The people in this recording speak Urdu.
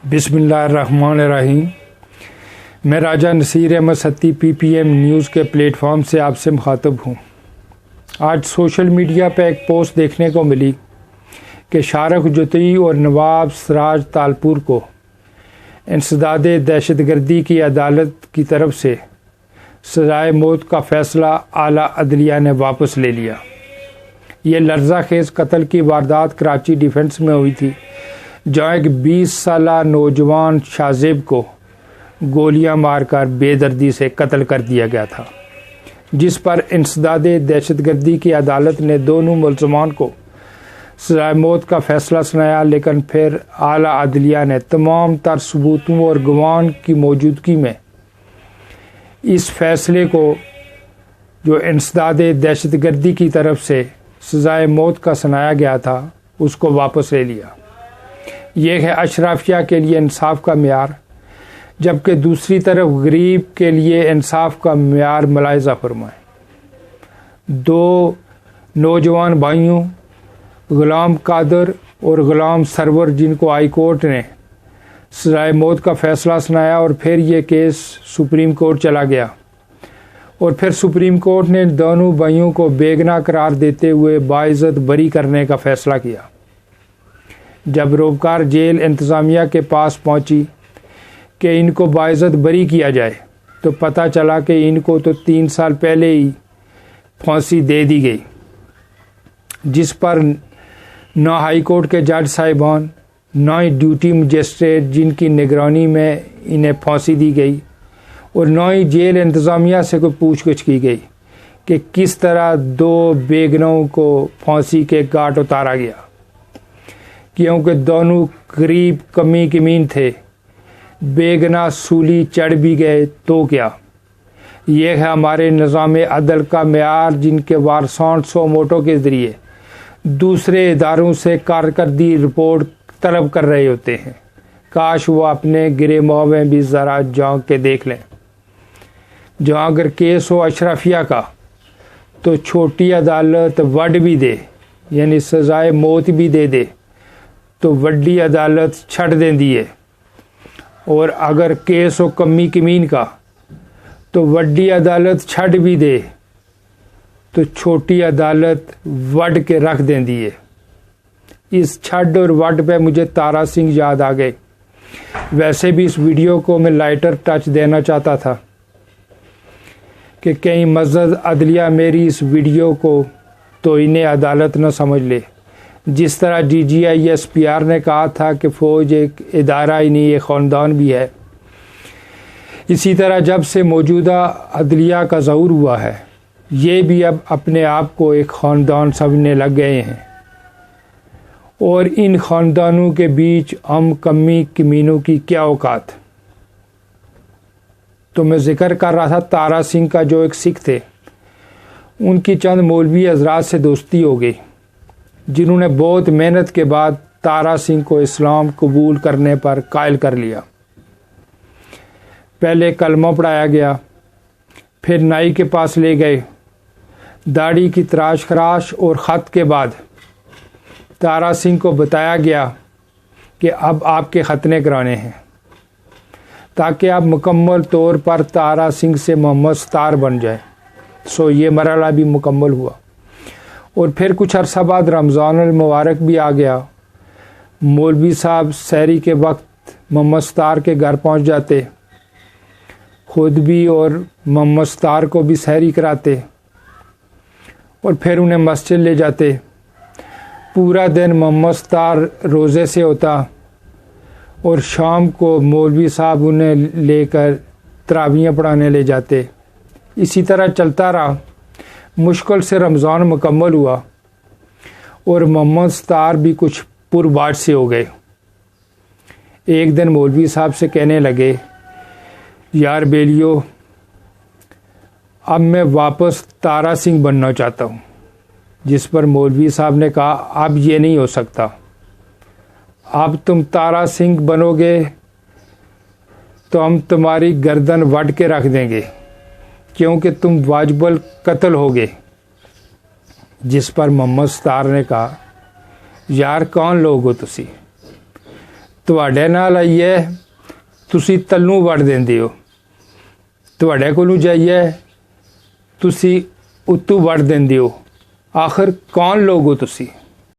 بسم اللہ الرحمن الرحیم۔ میں راجہ نصیر احمد ستی PPM نیوز کے پلیٹ فارم سے آپ سے مخاطب ہوں۔ آج سوشل میڈیا پہ ایک پوسٹ دیکھنے کو ملی کہ شارق جوتی اور نواب سراج تالپور کو انسداد دہشت گردی کی عدالت کی طرف سے سزائے موت کا فیصلہ اعلیٰ عدلیہ نے واپس لے لیا۔ یہ لرزہ خیز قتل کی واردات کراچی ڈیفنس میں ہوئی تھی، جہاں ایک 20 سالہ نوجوان شاذیب کو گولیاں مار کر بے دردی سے قتل کر دیا گیا تھا، جس پر انسداد دہشت گردی کی عدالت نے دونوں ملزمان کو سزائے موت کا فیصلہ سنایا، لیکن پھر اعلیٰ عدلیہ نے تمام تر ثبوتوں اور گواہوں کی موجودگی میں اس فیصلے کو جو انسداد دہشت گردی کی طرف سے سزائے موت کا سنایا گیا تھا اس کو واپس لے لیا۔ یہ ہے اشرافیہ کے لیے انصاف کا معیار، جبکہ دوسری طرف غریب کے لیے انصاف کا معیار ملاحظہ فرمائیں۔ دو نوجوان بھائیوں غلام قادر اور غلام سرور، جن کو ہائی کورٹ نے سزائے موت کا فیصلہ سنایا اور پھر یہ کیس سپریم کورٹ چلا گیا، اور پھر سپریم کورٹ نے دونوں بھائیوں کو بے گناہ قرار دیتے ہوئے باعزت بری کرنے کا فیصلہ کیا۔ جب روپکار جیل انتظامیہ کے پاس پہنچی کہ ان کو باعزت بری کیا جائے تو پتہ چلا کہ ان کو تو 3 سال پہلے ہی پھانسی دے دی گئی، جس پر نہ ہائی کورٹ کے جج صاحبان، نہ ہی ڈیوٹی مجسٹریٹ جن کی نگرانی میں انہیں پھانسی دی گئی، اور نہ ہی جیل انتظامیہ سے کوئی پوچھ گچھ کی گئی کہ کس طرح 2 بے گناہوں کو پھانسی کے گھاٹ اتارا گیا، کیونکہ دونوں غریب کمی کمین تھے، بے گناہ سولی چڑھ بھی گئے تو کیا۔ یہ ہے ہمارے نظام عدل کا معیار، جن کے وارثان سو موٹو کے ذریعے دوسرے اداروں سے کارکردگی رپورٹ طلب کر رہے ہوتے ہیں۔ کاش وہ اپنے گرے موہویں بھی ذرا جھانک کے دیکھ لیں۔ جہاں اگر کیس ہو اشرافیہ کا تو چھوٹی عدالت وڈ بھی دے، یعنی سزائے موت بھی دے دے، تو وڈی عدالت چھڈ دیندی ہے، اور اگر کیس ہو کمی کمین کا تو وڈی عدالت چھڈ بھی دے تو چھوٹی عدالت وڈ کے رکھ دیندی ہے۔ اس چھڈ اور وڈ پہ مجھے تارا سنگھ یاد آ گئے۔ ویسے بھی اس ویڈیو کو میں لائٹر ٹچ دینا چاہتا تھا کہ کہیں مزید عدلیہ میری اس ویڈیو کو توہین عدالت نہ سمجھ لے۔ جس طرح DGI/SPR نے کہا تھا کہ فوج ایک ادارہ ہی نہیں، ایک خاندان بھی ہے، اسی طرح جب سے موجودہ عدلیہ کا ظہور ہوا ہے، یہ بھی اب اپنے آپ کو ایک خاندان سمجھنے لگ گئے ہیں، اور ان خاندانوں کے بیچ ہم کمی کمینوں کی کیا اوقات۔ تو میں ذکر کر رہا تھا تارا سنگھ کا، جو ایک سکھ تھے، ان کی چند مولوی حضرات سے دوستی ہو گئی، جنہوں نے بہت محنت کے بعد تارا سنگھ کو اسلام قبول کرنے پر قائل کر لیا۔ پہلے کلمہ پڑھایا گیا، پھر نائی کے پاس لے گئے، داڑھی کی تراش خراش اور خط کے بعد تارا سنگھ کو بتایا گیا کہ اب آپ کے ختنے کرانے ہیں، تاکہ آپ مکمل طور پر تارا سنگھ سے محمد ستار بن جائیں۔ یہ مرحلہ بھی مکمل ہوا، اور پھر کچھ عرصہ بعد رمضان المبارک بھی آ گیا۔ مولوی صاحب سحری کے وقت محمد ستار کے گھر پہنچ جاتے، خود بھی اور محمد ستار کو بھی سحری کراتے، اور پھر انہیں مسجد لے جاتے۔ پورا دن محمد ستار روزے سے ہوتا، اور شام کو مولوی صاحب انہیں لے کر تراویحیں پڑھانے لے جاتے۔ اسی طرح چلتا رہا، مشکل سے رمضان مکمل ہوا، اور محمد ستار بھی کچھ پرباٹ سے ہو گئے۔ ایک دن مولوی صاحب سے کہنے لگے، یار بیلیو، اب میں واپس تارا سنگھ بننا چاہتا ہوں۔ جس پر مولوی صاحب نے کہا، اب یہ نہیں ہو سکتا، اب تم تارا سنگھ بنو گے تو ہم تمہاری گردن وڈ کے رکھ دیں گے، کیونکہ تم واجب القتل ہوگے۔ جس پر محمد ستار نے کہا، یار کون لوگ ہو تسی؟ ਤੁਹਾਡੇ ਨਾਲ ਆਈਏ ਤੁਸੀਂ ਤੱਲੂ ਵੜ ਦਿੰਦੇ ਹੋ, ਤੁਹਾਡੇ ਕੋਲੋਂ ਜਾਈਏ ਤੁਸੀਂ ਉੱਤੋਂ ਵੜ ਦਿੰਦੇ ਹੋ। ਆਖਰ ਕੌਣ ਲੋਕ ਹੋ ਤੁਸੀਂ?